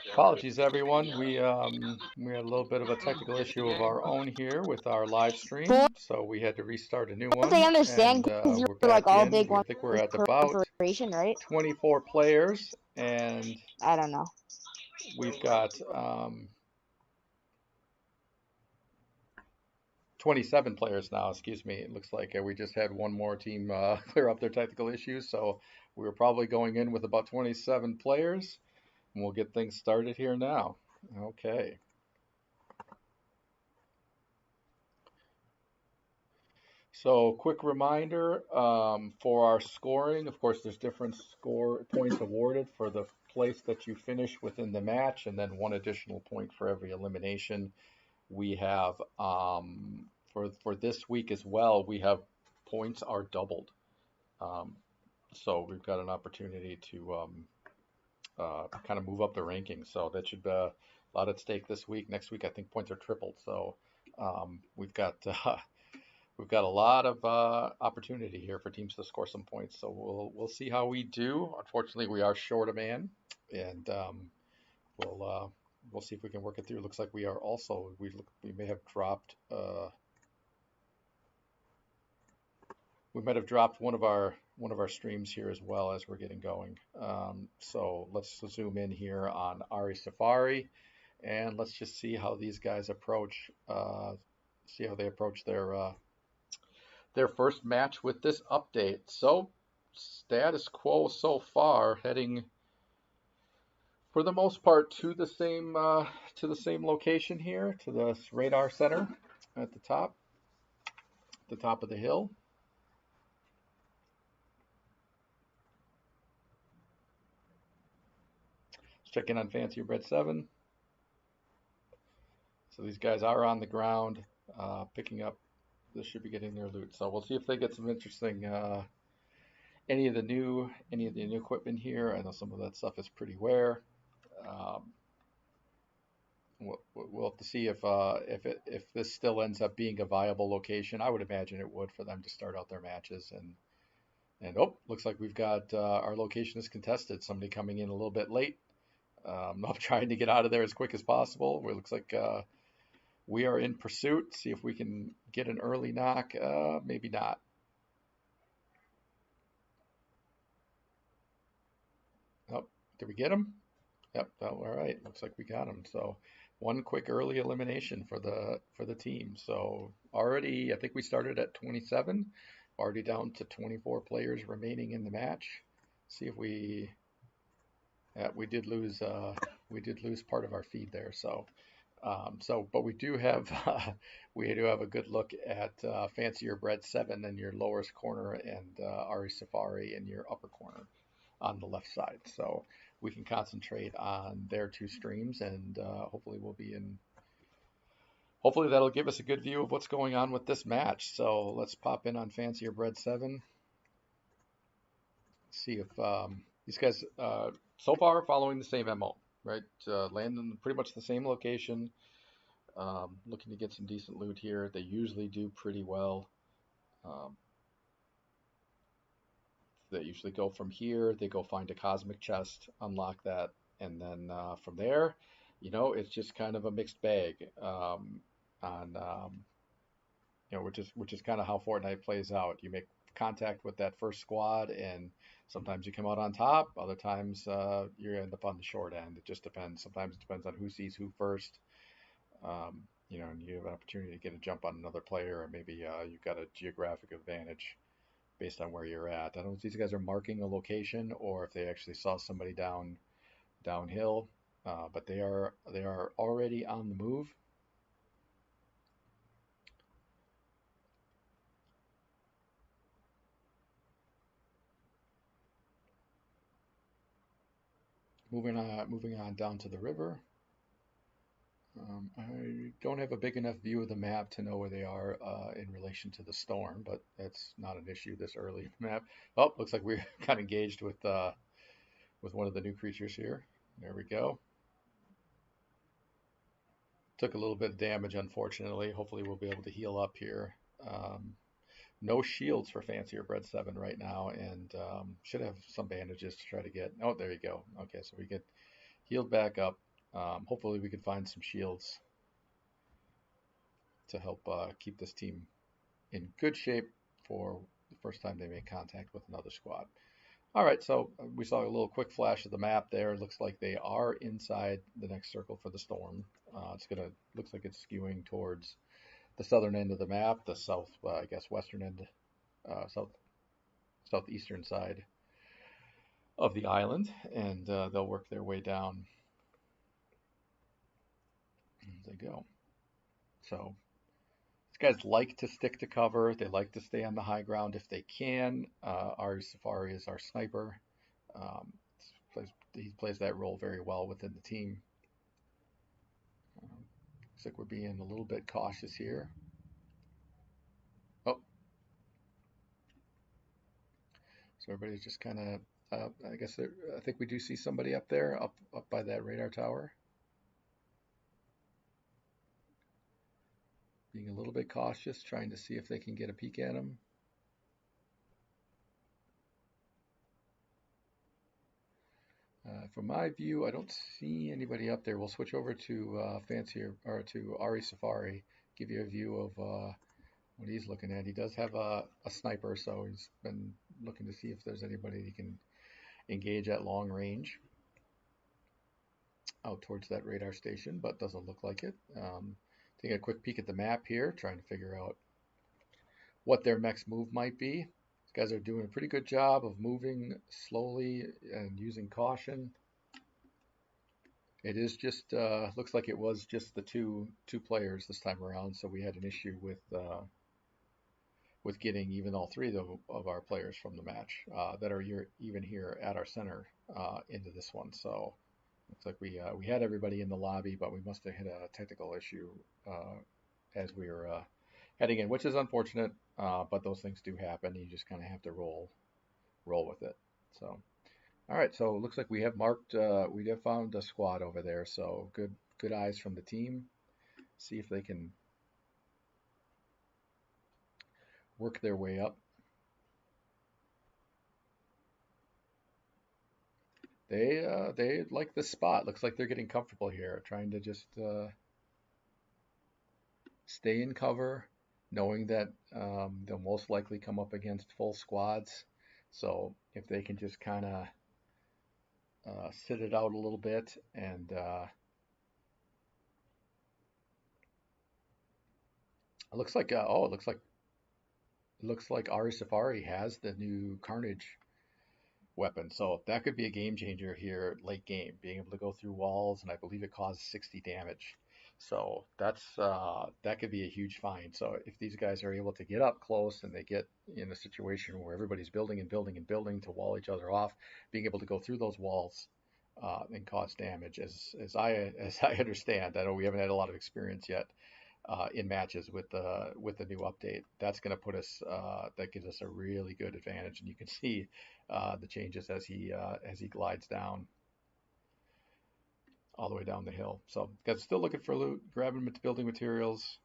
Apologies, everyone. We had a little bit of a technical issue of our own here with our live Well, stream, so we had to restart a new they one, understand and because you're we're like back all in. big I ones think we're at about corporation, right? 24 players, and I don't know. we've got 27 players now. Excuse me. It looks like we just had one more team clear up their technical issues, so we were probably going in with about 27 players, and we'll get things started here now. Okay. So, quick reminder for our scoring. Of course, there's different score points awarded for the place that you finish within the match, and then one additional point for every elimination. We have for this week as well. We have points are doubled. Um, so we've got an opportunity to kind of move up the rankings. So that should be a lot at stake this week. Next week, I think points are tripled. So we've got we've got a lot of opportunity here for teams to score some points, so we'll see how we do. Unfortunately, we are short a man, and we'll see if we can work it through. Looks like we are also we may have dropped we might have dropped one of our streams here as well as we're getting going. So let's zoom in here on Ari Safari, and let's just see how these guys approach. See how they approach their first match with this update. So, status quo so far, heading for the most part to the same location here, to the radar center at the top of the hill. Let's check in on Fancier Bread 7. So these guys are on the ground, picking up. This should be getting their loot. So we'll see if they get some interesting any of the new equipment here. I know some of that stuff is pretty rare. Um, we'll have to see if this still ends up being a viable location. I would imagine it would for them to start out their matches. And oh, looks like we've got our location is contested. Somebody coming in a little bit late. I'm trying to get out of there as quick as possible. It looks like we are in pursuit. See if we can get an early knock. Maybe not. Oh, did we get him? Yep. Oh, all right. Looks like we got him. So one quick early elimination for the team. So already, I think we started at 27, already down to 24 players remaining in the match. See if we did lose part of our feed there. So but we do have we do have a good look at Fancier Bread 7 in your lowest corner and Ari Safari in your upper corner on the left side. So we can concentrate on their two streams, and hopefully we'll be in. Hopefully that'll give us a good view of what's going on with this match. So let's pop in on Fancier Bread 7. See if these guys so far are following the same MO, right? Landing pretty much the same location. Looking to get some decent loot here. They usually do pretty well. Um, They usually go from here, they go find a cosmic chest, unlock that, and then from there, it's just kind of a mixed bag. On which is kind of how Fortnite plays out. You make contact with that first squad, and sometimes you come out on top. Other times you end up on the short end. It just depends. Sometimes it depends on who sees who first. And you have an opportunity to get a jump on another player, or maybe you've got a geographic advantage based on where you're at. I don't know if these guys are marking a location or if they actually saw somebody downhill, but they are already on the move. Moving on down to the river. I don't have a big enough view of the map to know where they are in relation to the storm, but that's not an issue this early map. Oh, looks like we got engaged with one of the new creatures here. There we go. Took a little bit of damage, unfortunately. Hopefully we'll be able to heal up here. No shields for Fancier Bread 7 right now, and should have some bandages to try to get. Oh, there you go. Okay, so we get healed back up. Hopefully we can find some shields to help keep this team in good shape for the first time they make contact with another squad. All right, so we saw a little quick flash of the map there. It looks like they are inside the next circle for the storm. Looks like it's skewing towards the southern end of the map, the south, I guess, western end, southeastern side of the island, and they'll work their way down as they go. So these guys like to stick to cover. They like to stay on the high ground if they can. Ari Safari is our sniper. Um, he plays that role very well within the team. Looks like we're being a little bit cautious here. Oh, so everybody's just kind of. I guess I think we do see somebody up there, up by that radar tower. Being a little bit cautious, trying to see if they can get a peek at him. From my view, I don't see anybody up there. We'll switch over to to Ari Safari, give you a view of what he's looking at. He does have a sniper, so he's been looking to see if there's anybody he can engage at long range out towards that radar station, but doesn't look like it. Taking a quick peek at the map here, trying to figure out what their next move might be. These guys are doing a pretty good job of moving slowly and using caution. It is just looks like it was just the two players this time around, so we had an issue with getting even all three of our players from the match that are even here at our center into this one. So looks like we had everybody in the lobby, but we must have hit a technical issue as we were heading in, which is unfortunate. But those things do happen. You just kind of have to roll with it. So. All right, so it looks like we have we have found a squad over there. So good eyes from the team. See if they can work their way up. They like this spot. Looks like they're getting comfortable here, trying to just stay in cover, knowing that they'll most likely come up against full squads. So if they can just kind of sit it out a little bit and it looks like Ari Safari has the new Carnage weapon, so that could be a game changer here late game, being able to go through walls, and I believe it causes 60 damage. So that could be a huge find. So if these guys are able to get up close and they get in a situation where everybody's building and building and building to wall each other off, being able to go through those walls and cause damage, as I understand, I know we haven't had a lot of experience yet in matches with the new update. That's going to put us that gives us a really good advantage, and you can see the changes as he glides down all the way down the hill. So guys still looking for loot, grabbing building materials.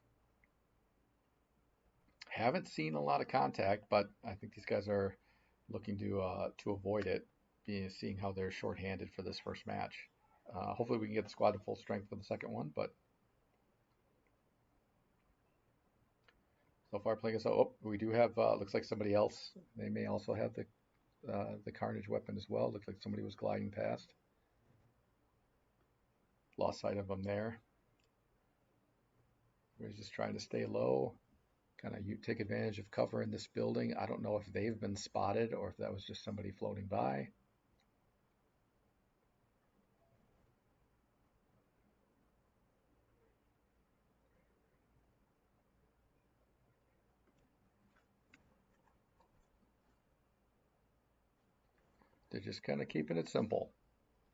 Haven't seen a lot of contact, but I think these guys are looking to avoid it, seeing how they're shorthanded for this first match. Hopefully we can get the squad to full strength for the second one, but so far playing us. Oh, we do have looks like somebody else. They may also have the Carnage weapon as well. Looks like somebody was gliding past. Lost sight of them there. We're just trying to stay low. Kind of take advantage of cover in this building. I don't know if they've been spotted or if that was just somebody floating by. They're just kind of keeping it simple.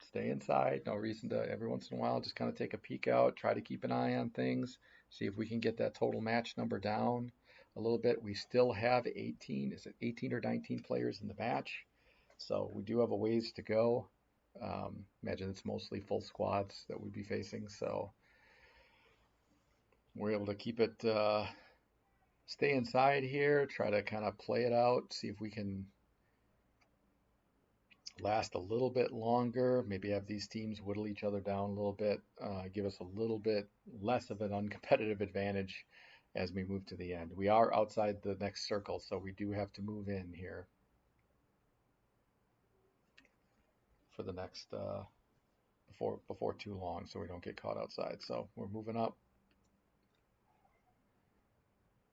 Stay inside. No reason to, every once in a while, just kind of take a peek out, try to keep an eye on things, see if we can get that total match number down a little bit. We still have 18, is it 18 or 19 players in the match? So we do have a ways to go. Imagine it's mostly full squads that we'd be facing. So we're able to keep it, stay inside here, try to kind of play it out, see if we can last a little bit longer, maybe have these teams whittle each other down a little bit, give us a little bit less of an uncompetitive advantage as we move to the end. We are outside the next circle, so we do have to move in here for the next before too long, so we don't get caught outside. So we're moving up.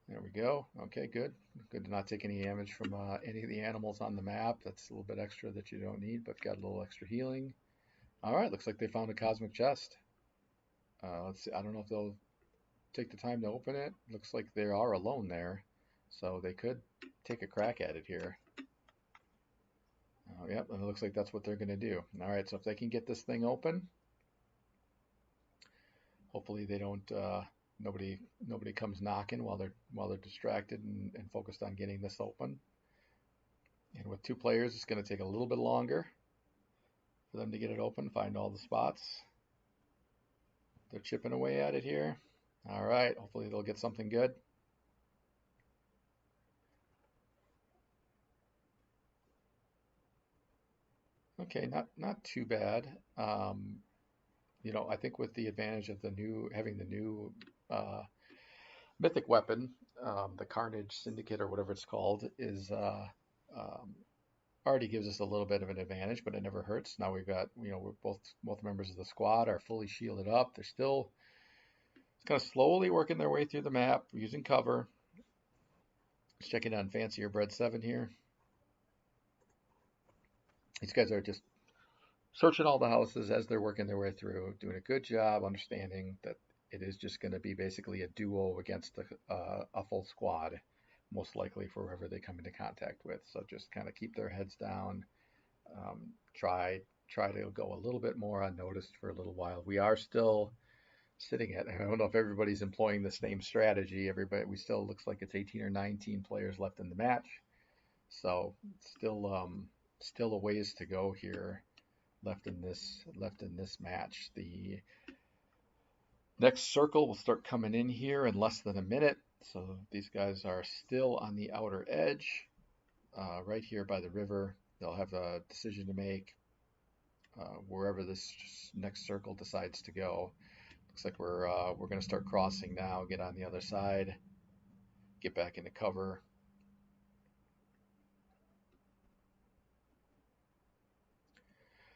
There we go. Okay, good. Good to not take any damage from any of the animals on the map. That's a little bit extra that you don't need, but got a little extra healing. All right, looks like they found a cosmic chest. Let's see. I don't know if they'll take the time to open it. Looks like they are alone there, so they could take a crack at it here. Oh, yep, and it looks like that's what they're going to do. All right, so if they can get this thing open, hopefully they don't. Nobody comes knocking while they're distracted and focused on getting this open. And with two players, it's going to take a little bit longer for them to get it open, find all the spots. They're chipping away at it here. All right, hopefully they'll get something good. Okay, not too bad. I think with the advantage of having the new mythic weapon, the Carnage Syndicate or whatever it's called, is um, already gives us a little bit of an advantage, but it never hurts. Now we've got, we're both members of the squad are fully shielded up. They're still kind of slowly working their way through the map using cover. Let's check it on Fancier Bread 7 here. These guys are just searching all the houses as they're working their way through, doing a good job understanding that it is just going to be basically a duo against a full squad, most likely for whoever they come into contact with. So just kind of keep their heads down, try to go a little bit more unnoticed for a little while. We are still sitting at, I don't know if everybody's employing the same strategy. We still looks like it's 18 or 19 players left in the match. So still a ways to go here left in this match. The next circle will start coming in here in less than a minute. So these guys are still on the outer edge, right here by the river. They'll have a decision to make wherever this next circle decides to go. Looks like we're going to start crossing now. Get on the other side. Get back into cover.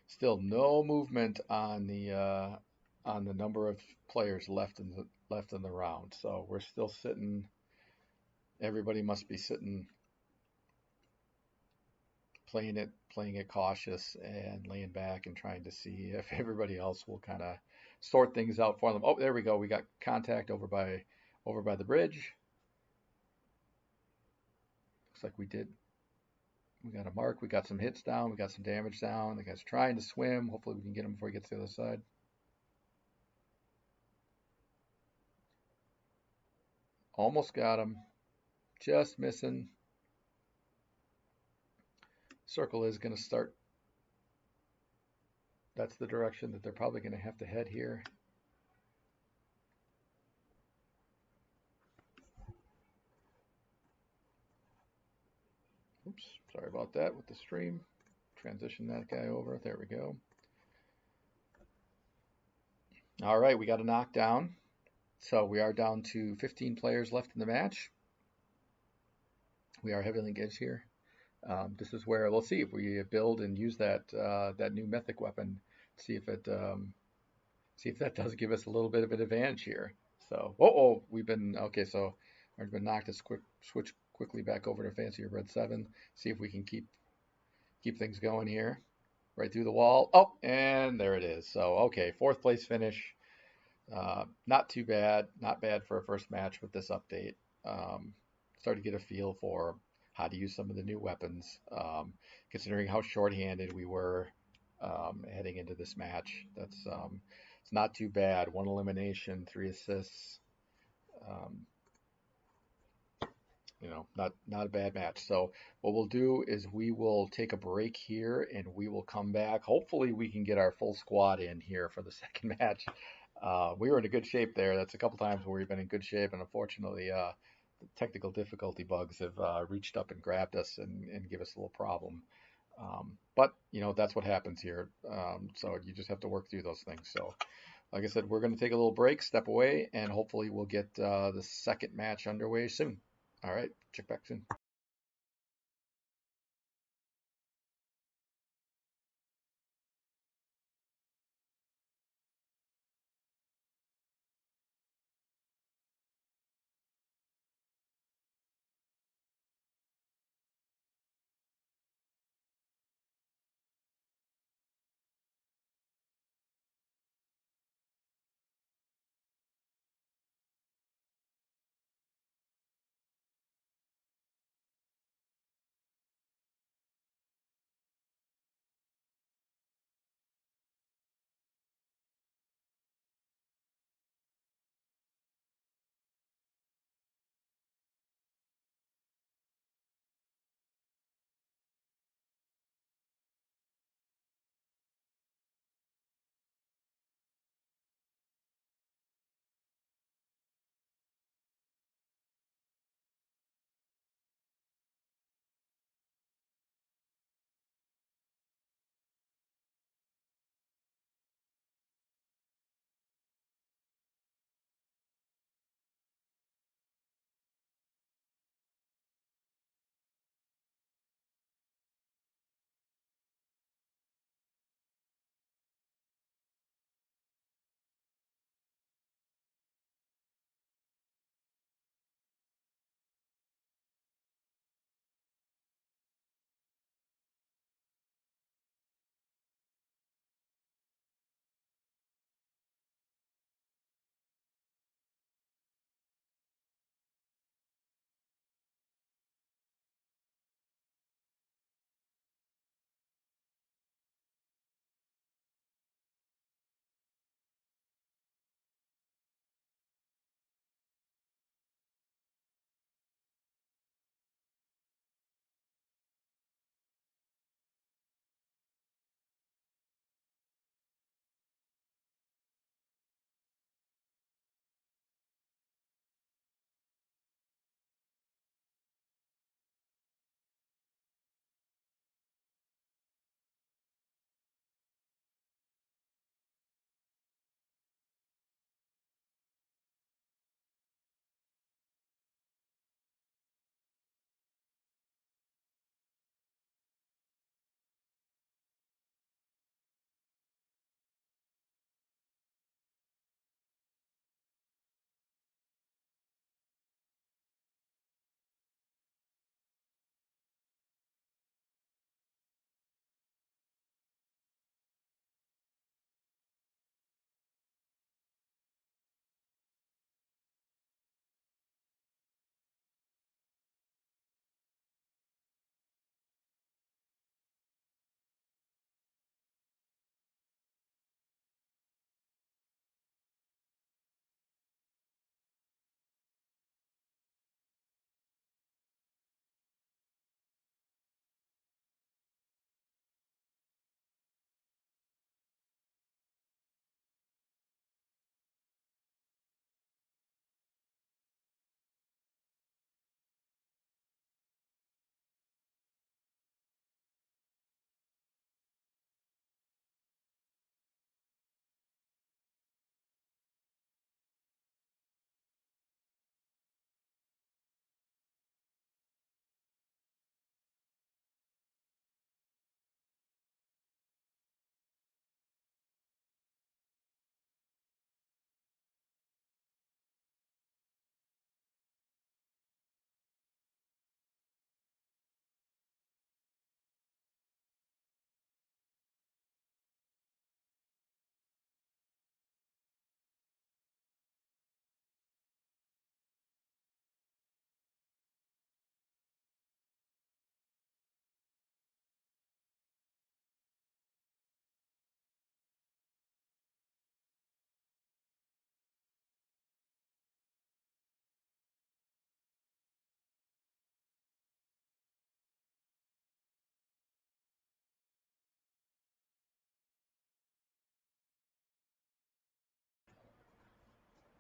Still no movement on the number of players left in the round. So we're still sitting. Everybody must be sitting, playing it cautious and laying back and trying to see if everybody else will kind of sort things out for them. Oh, there we go. We got contact over by the bridge. Looks like we did. We got a mark. We got some hits down. We got some damage down. The guy's trying to swim. Hopefully we can get him before he gets to the other side. Almost got him. Just missing. Circle is going to start. That's the direction that they're probably going to have to head here. Oops, sorry about that with the stream. Transition that guy over. There we go. All right, we got a knockdown. So we are down to 15 players left in the match. We are heavily engaged here. This is where we'll see if we build and use that new mythic weapon. See if that does give us a little bit of an advantage here. So, we've been okay. So I've been knocked. Let's switch quickly back over to Fancier Bread 7. See if we can keep things going here. Right through the wall. Oh, and there it is. So okay, 4th place finish. Not too bad. Not bad for a first match with this update. Started to get a feel for how to use some of the new weapons, considering how shorthanded we were heading into this match. It's not too bad. 1 elimination, 3 assists. Not a bad match. So what we'll do is we will take a break here and we will come back. Hopefully we can get our full squad in here for the second match. We were in a good shape there. That's a couple times where we've been in good shape, and unfortunately the technical difficulty bugs have reached up and grabbed us and give us a little problem. But that's what happens here. So you just have to work through those things. So like I said, we're going to take a little break, step away, and hopefully we'll get the second match underway soon. All right, check back soon.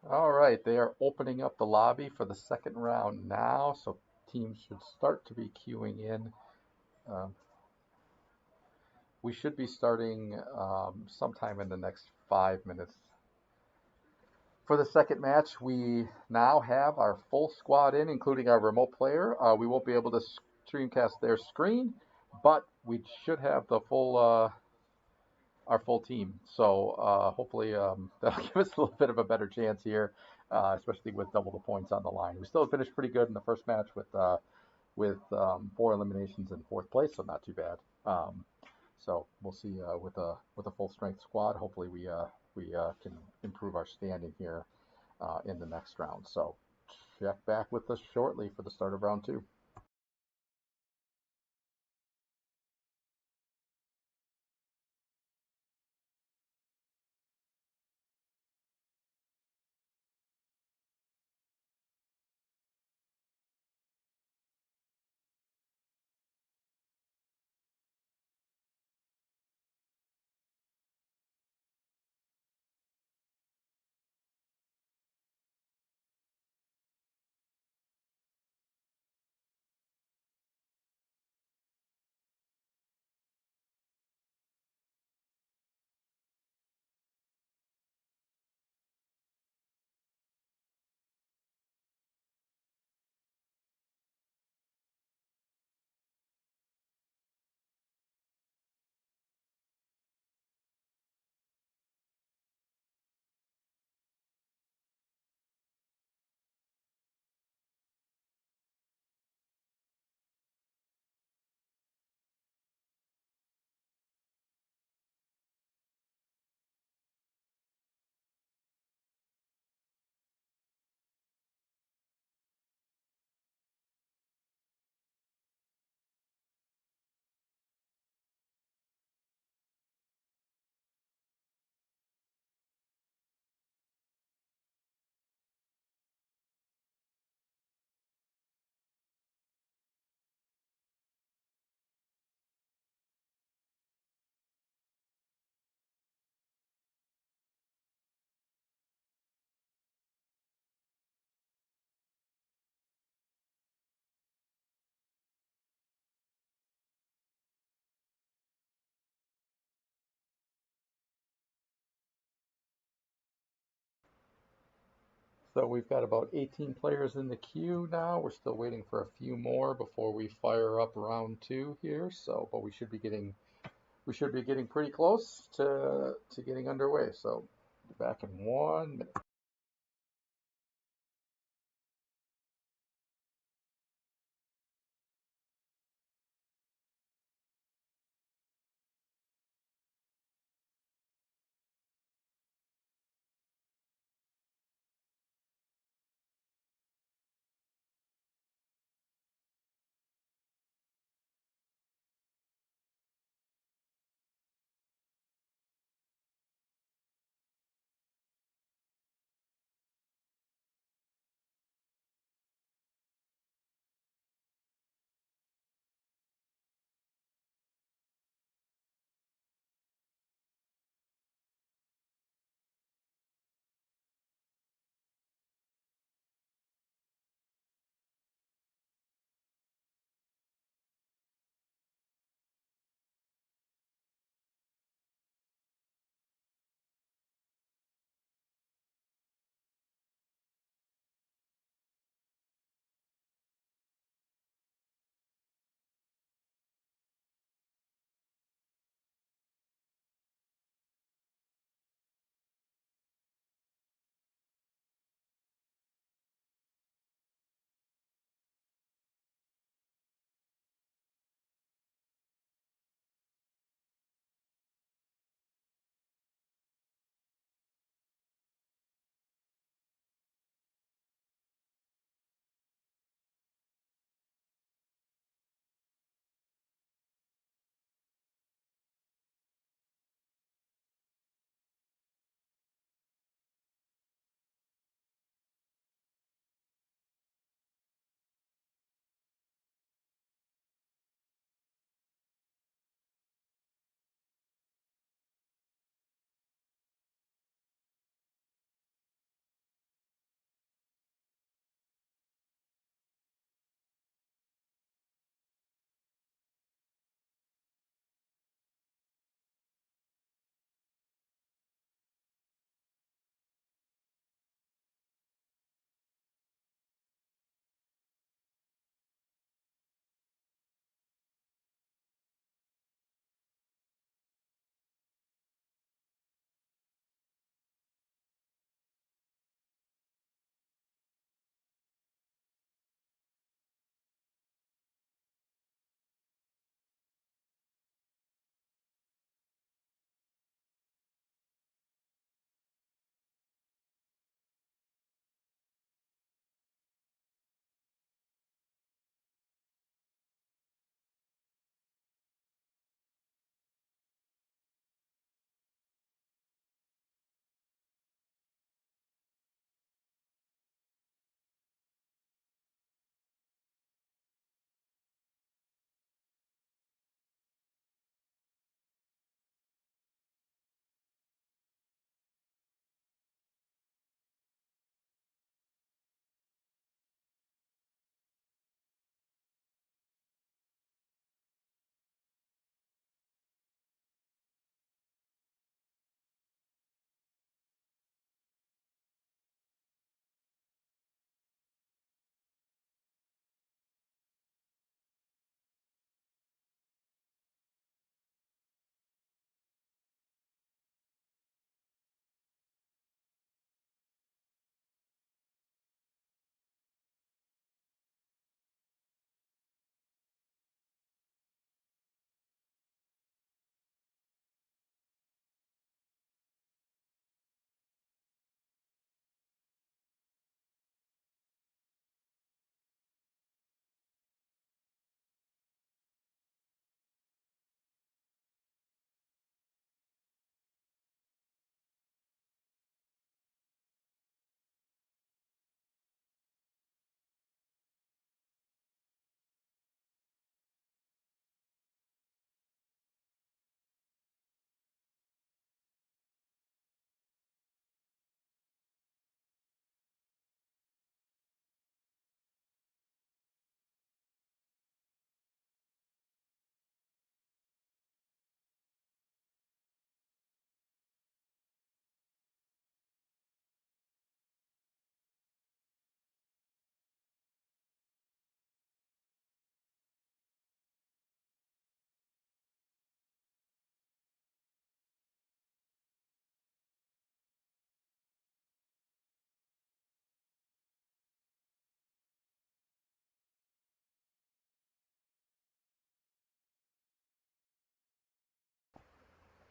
All right, they are opening up the lobby for the second round now, so teams should start to be queuing in. Um, we should be starting sometime in the next 5 minutes. For the second match, we now have our full squad in, including our remote player. We won't be able to streamcast their screen, but we should have the full our full team. So hopefully that'll give us a little bit of a better chance here, especially with double the points on the line. We still finished pretty good in the first match with 4 eliminations in fourth place, so not too bad. So we'll see with a full strength squad. Hopefully we can improve our standing here in the next round. So check back with us shortly for the start of round 2. So we've got about 18 players in the queue now. We're still waiting for a few more before we fire up round 2 here. So, but we should be getting pretty close to getting underway. So back in 1 minute.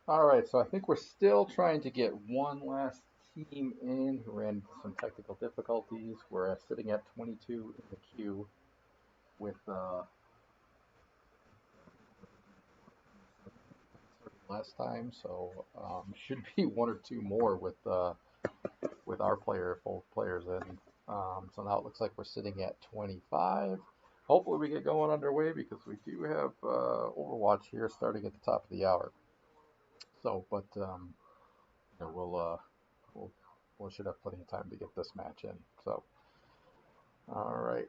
All right, so I think we're still trying to get one last team in who ran into some technical difficulties. We're sitting at 22 in the queue with last time, so should be one or two more with our full players in. So now it looks like we're sitting at 25. Hopefully we get going underway because we do have Overwatch here starting at the top of the hour. So, but you know, we'll we should have plenty of time to get this match in. So, all right.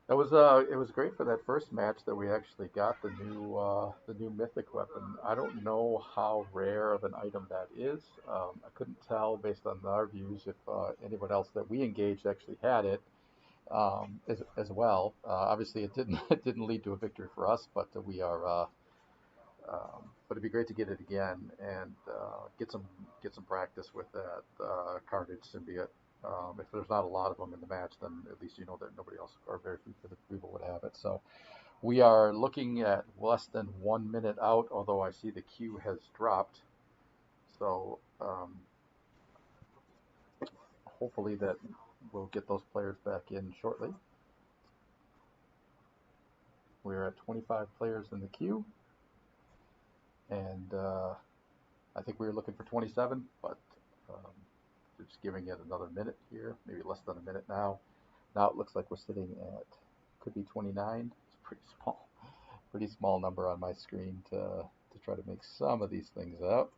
It was great for that first match that we actually got the new mythic weapon. I don't know how rare of an item that is. I couldn't tell based on our views if anyone else that we engaged actually had it as well. Obviously, it didn't it didn't lead to a victory for us, but we are. But it'd be great to get it again and get some practice with that cartage symbiote. If there's not a lot of them in the match, then at least you know that nobody else or very few people would have it. So we are looking at less than 1 minute out, although I see the queue has dropped. So hopefully that we'll get those players back in shortly. We're at 25 players in the queue, and I think we were looking for 27, but um, just giving it another minute here, maybe less than a minute now. Now it looks like we're sitting at, could be 29. It's pretty small number on my screen to try to make some of these things out.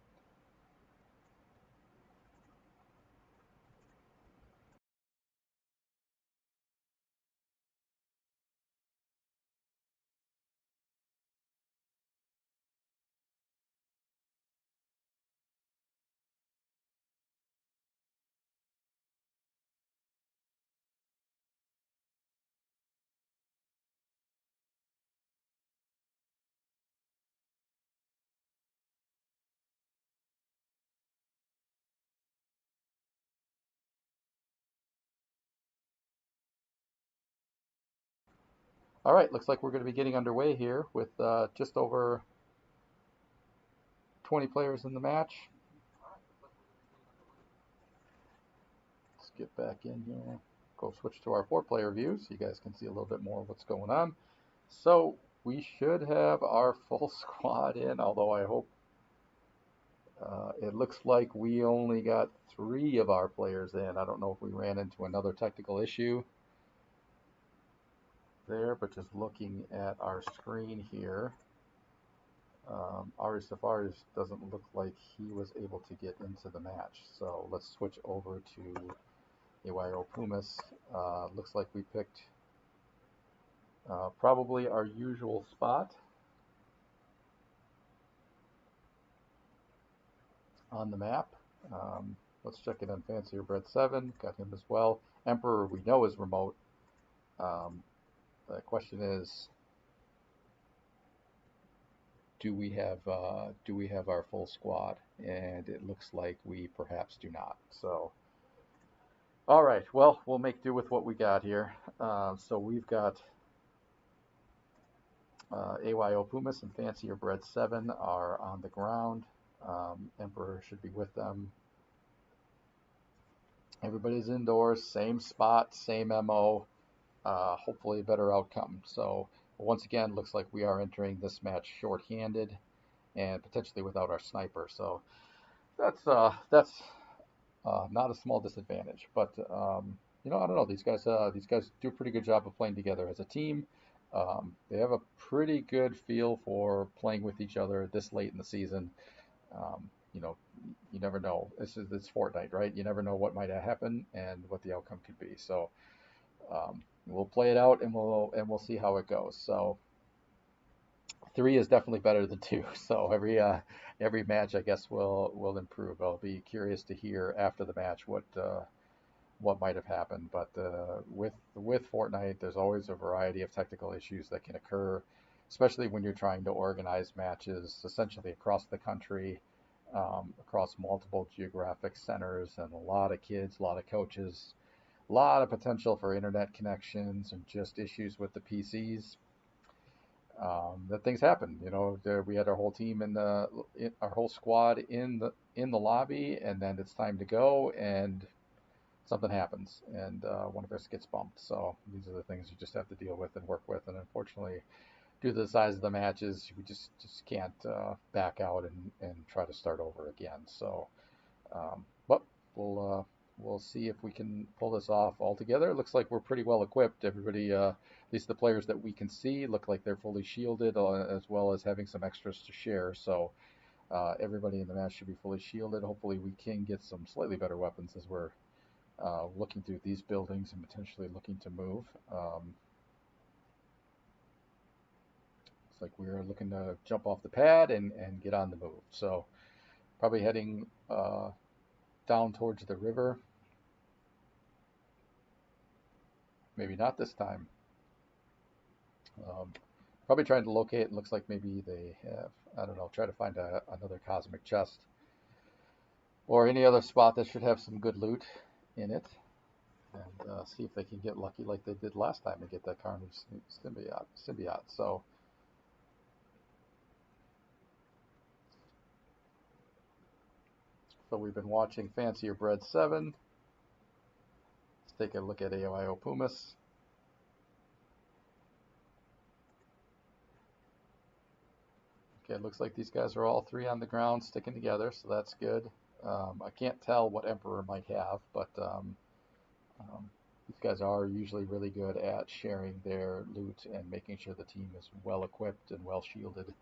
All right, looks like we're going to be getting underway here with just over 20 players in the match. Let's get back in here. Go switch to our 4-player view so you guys can see a little bit more of what's going on. So we should have our full squad in, although I hope it looks like we only got 3 of our players in. I don't know if we ran into another technical issue there, but just looking at our screen here, Ari Safaris doesn't look like he was able to get into the match. So let's switch over to AYO Pumas. Looks like we picked probably our usual spot on the map. Let's check it on Fancier Bread 7. Got him as well. Emperor we know is remote. The question is, do we have our full squad? And it looks like we perhaps do not. So, all right. Well, we'll make do with what we got here. So we've got AYO Pumas and Fancier Bread 7 are on the ground. Emperor should be with them. Everybody's indoors, same spot, same MO. Hopefully a better outcome. So once again, looks like we are entering this match short-handed and potentially without our sniper. So that's not a small disadvantage. But you know, I don't know. These guys do a pretty good job of playing together as a team. They have a pretty good feel for playing with each other this late in the season. You know, you never know. It's Fortnite, right? You never know what might happen and what the outcome could be. So we'll play it out and we'll see how it goes. So 3 is definitely better than 2. So every match, I guess, will improve. I'll be curious to hear after the match what might have happened. But with Fortnite, there's always a variety of technical issues that can occur, especially when you're trying to organize matches essentially across the country, across multiple geographic centers, and a lot of kids, a lot of coaches, a lot of potential for internet connections and just issues with the PCs. that things happen. We had our whole team our whole squad in the lobby, and then it's time to go, and something happens, and one of us gets bumped. So these are the things you just have to deal with and work with. And unfortunately, due to the size of the matches, we just can't back out and try to start over again. So, but we'll see if we can pull this off altogether. It looks like we're pretty well equipped. Everybody, at least the players that we can see, look like they're fully shielded, as well as having some extras to share. So everybody in the match should be fully shielded. Hopefully, we can get some slightly better weapons as we're looking through these buildings and potentially looking to move. It's like we're looking to jump off the pad and get on the move. So probably heading down towards the river. Maybe not this time. Probably trying to locate. It looks like maybe they have, I don't know, try to find another cosmic chest or any other spot that should have some good loot in it, and see if they can get lucky like they did last time to get that Carnage symbiote. So we've been watching Fancier Bread 7. Let's take a look at AOIO Pumas. Okay, it looks like these guys are all three on the ground sticking together, so that's good. I can't tell what Emperor might have, but these guys are usually really good at sharing their loot and making sure the team is well equipped and well shielded.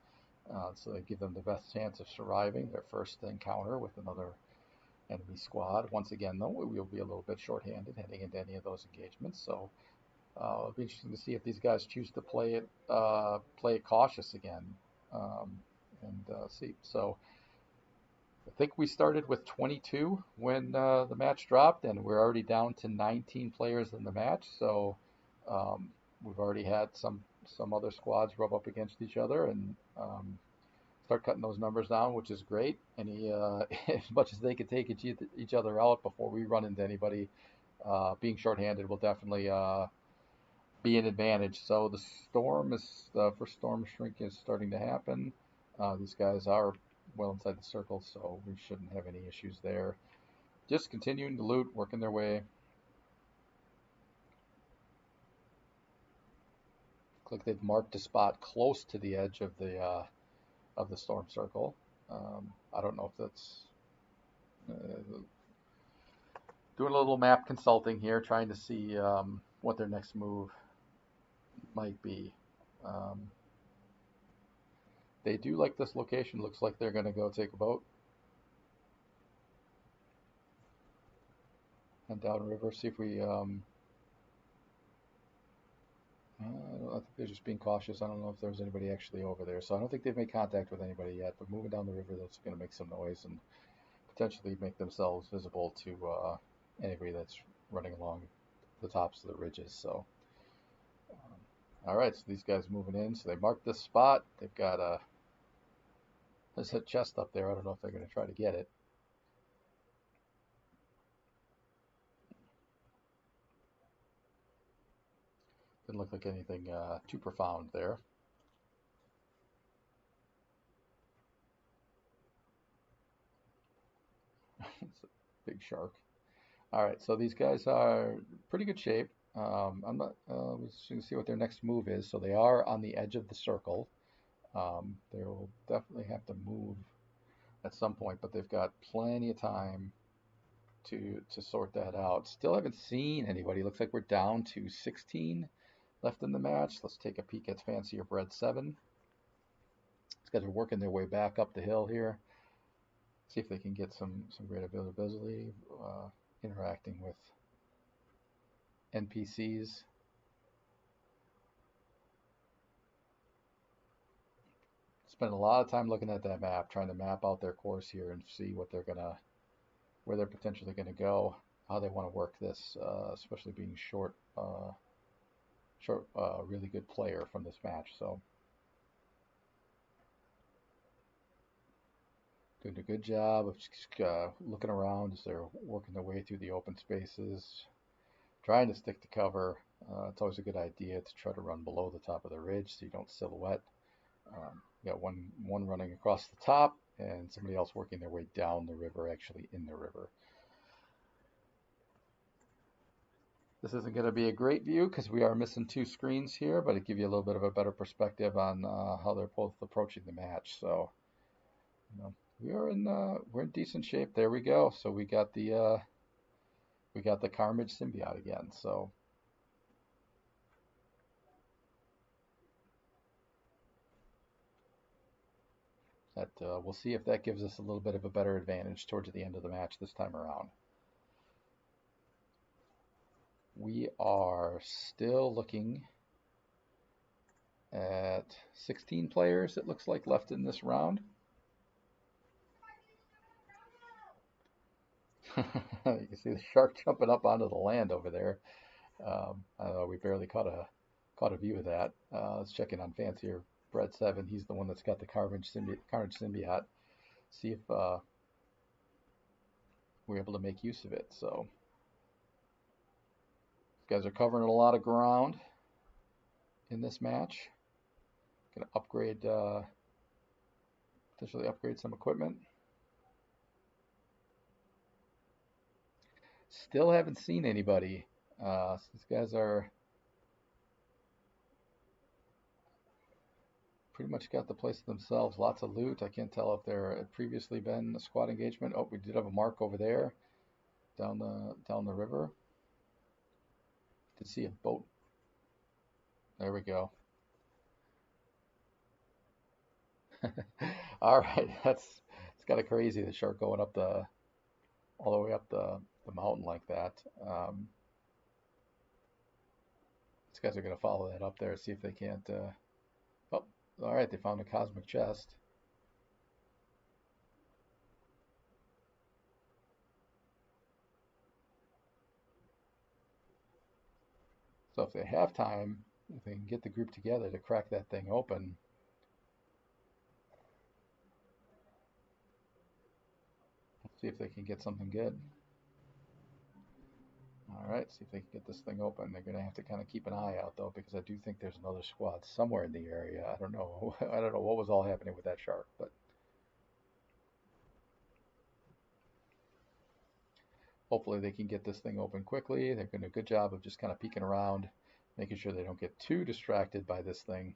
So they give them the best chance of surviving their first encounter with another enemy squad. Once again, though, we'll be a little bit shorthanded heading into any of those engagements. So it'll be interesting to see if these guys choose to play it cautious again, and see. So I think we started with 22 when the match dropped, and we're already down to 19 players in the match. So we've already had some other squads rub up against each other and start cutting those numbers down, which is great. As much as they can take each other out before we run into anybody, being shorthanded will definitely be an advantage. So the first storm shrink is starting to happen. These guys are well inside the circle, so we shouldn't have any issues there. Just continuing to loot, working their way. Looks like they've marked a spot close to the edge of the storm circle. I don't know if that's doing a little map consulting here, trying to see what their next move might be. They do like this location. Looks like they're going to go take a boat and downriver. See if we. I think they're just being cautious. I don't know if there's anybody actually over there, so I don't think they've made contact with anybody yet. But moving down the river, that's going to make some noise and potentially make themselves visible to anybody that's running along the tops of the ridges. So, all right, so these guys moving in. So they marked this spot. They've got there's a chest up there. I don't know if they're going to try to get it. Didn't look like anything too profound there. It's a big shark. All right, so these guys are pretty good shape. I'm not. We'll see what their next move is. So they are on the edge of the circle. They will definitely have to move at some point, but they've got plenty of time to sort that out. Still haven't seen anybody. Looks like we're down to 16 left in the match. Let's take a peek at Fancier Bread 7. These guys are working their way back up the hill here. See if they can get some great availability, interacting with NPCs. Spend a lot of time looking at that map, trying to map out their course here and see what where they're potentially gonna go, how they want to work this, especially being short, really good player from this match. So doing a good job of just looking around as they're working their way through the open spaces, trying to stick to cover. It's always a good idea to try to run below the top of the ridge so you don't silhouette. You got one running across the top and somebody else working their way down the river, actually in the river. This isn't going to be a great view because we are missing two screens here, but it gives you a little bit of a better perspective on how they're both approaching the match. So, you know, we're in decent shape. There we go. So we got the Carnage symbiote again. So that we'll see if that gives us a little bit of a better advantage towards the end of the match this time around. We are still looking at 16 players, it looks like, left in this round. You can see the shark jumping up onto the land over there. I don't know, we barely caught a view of that. Let's check in on Fancier Bread 7. He's the one that's got the Carnage symbiote. See if we're able to make use of it. So these guys are covering a lot of ground in this match. Gonna upgrade, potentially upgrade some equipment. Still haven't seen anybody. These guys are pretty much got the place to themselves. Lots of loot. I can't tell if there had previously been a squad engagement. Oh, we did have a mark over there down the river. Did see a boat. There we go. All right, it's kind of crazy, the shark going up all the way up the mountain like that. These guys are going to follow that up there, see if they can't. Oh, all right, they found a cosmic chest. So if they have time, if they can get the group together to crack that thing open, let's see if they can get something good. All right, see if they can get this thing open. They're going to have to kind of keep an eye out, though, because I do think there's another squad somewhere in the area. I don't know. I don't know what was all happening with that shark, but hopefully they can get this thing open quickly. They're doing a good job of just kind of peeking around, making sure they don't get too distracted by this thing.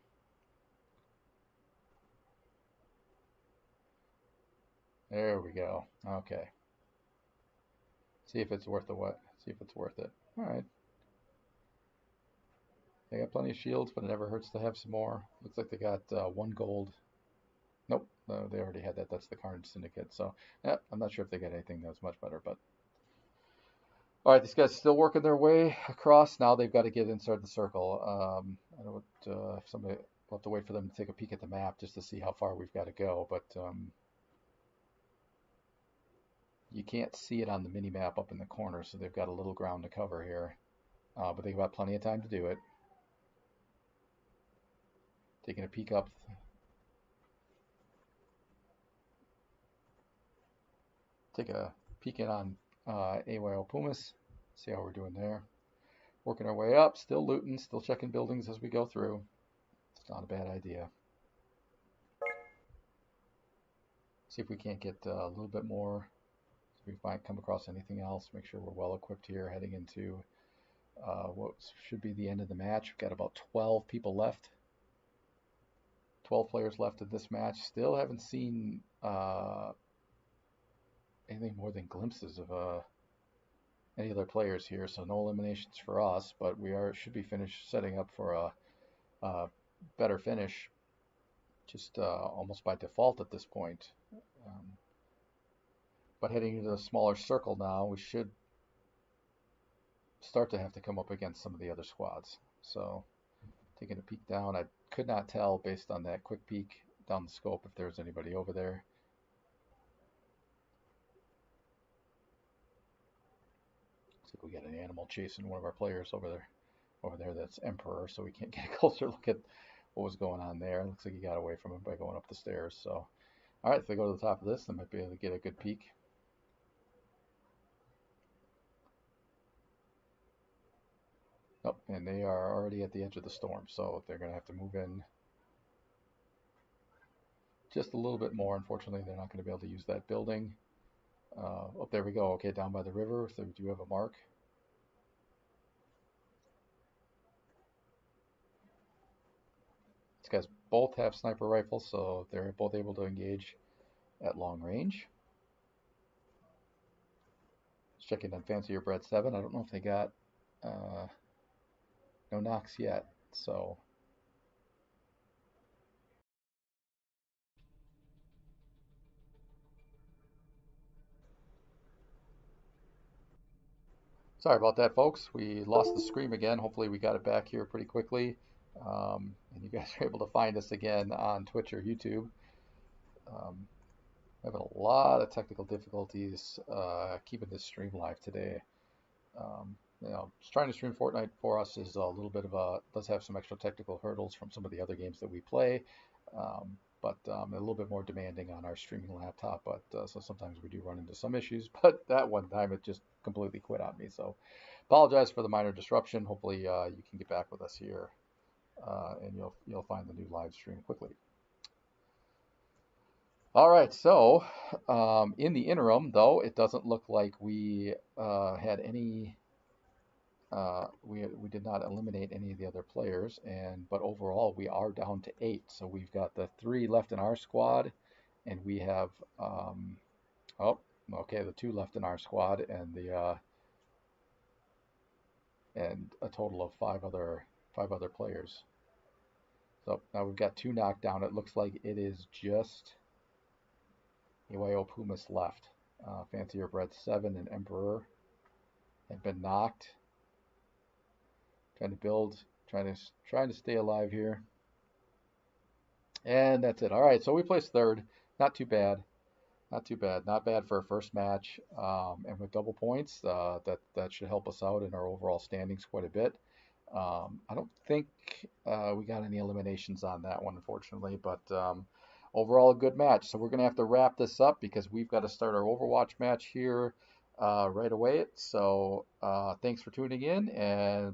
There we go. Okay. See if it's worth the what? See if it's worth it. All right. They got plenty of shields, but it never hurts to have some more. Looks like they got 1 gold. Nope, no, they already had that. That's the Carnage Syndicate. So, yeah, I'm not sure if they got anything that's much better, but. All right, these guys still working their way across. Now they've got to get inside the circle. I don't know if somebody will have to wait for them to take a peek at the map just to see how far we've got to go, but you can't see it on the mini map up in the corner, so they've got a little ground to cover here. But they've got plenty of time to do it. Taking a peek up. Take a peek in on AYO Pumas. See how we're doing there. Working our way up, still looting, still checking buildings as we go through. It's not a bad idea. See if we can't get a little bit more. See if we might come across anything else. Make sure we're well equipped here heading into what should be the end of the match. We've got about 12 people left. 12 players left in this match. Still haven't seen anything more than glimpses of any other players here, so no eliminations for us, but we should be setting up for a better finish just almost by default at this point. But heading into the smaller circle now, we should start to have to come up against some of the other squads. So taking a peek down, I could not tell based on that quick peek down the scope if there's anybody over there. Looks like we got an animal chasing one of our players over there that's Emperor, so we can't get a closer look at what was going on there. Looks like he got away from him by going up the stairs. So, all right, if they go to the top of this, they might be able to get a good peek. Oh, and they are already at the edge of the storm, so they're going to have to move in just a little bit more. Unfortunately, they're not going to be able to use that building. Oh, there we go. Okay, down by the river, so we do have a mark. These guys both have sniper rifles, so they're both able to engage at long range. Checking on Fancier Bread 7. I don't know if they got no knocks yet, so sorry about that, folks. We lost the stream again. Hopefully, we got it back here pretty quickly, and you guys are able to find us again on Twitch or YouTube. Having a lot of technical difficulties keeping this stream live today. Just trying to stream Fortnite for us is a little bit of does have some extra technical hurdles from some of the other games that we play, but a little bit more demanding on our streaming laptop. But so sometimes we do run into some issues. But that one time it just completely quit on me. So apologize for the minor disruption. Hopefully you can get back with us here, and you'll find the new live stream quickly. All right, so in the interim, though, it doesn't look like we had any. We did not eliminate any of the other players, but overall we are down to 8. So we've got the 3 left in our squad, and we have oh, okay, the 2 left in our squad, and and a total of 5 other players. So now we've got 2 knocked down. It looks like it is just Iwayo Pumas left. Fancier Bread 7 and Emperor have been knocked. Trying to build, trying to stay alive here. And that's it. All right, so we placed 3rd. Not too bad. Not too bad. Not bad for a first match. And with double points, that should help us out in our overall standings quite a bit. I don't think we got any eliminations on that one, unfortunately, but overall a good match. So we're going to have to wrap this up because we've got to start our Overwatch match here right away. So thanks for tuning in, and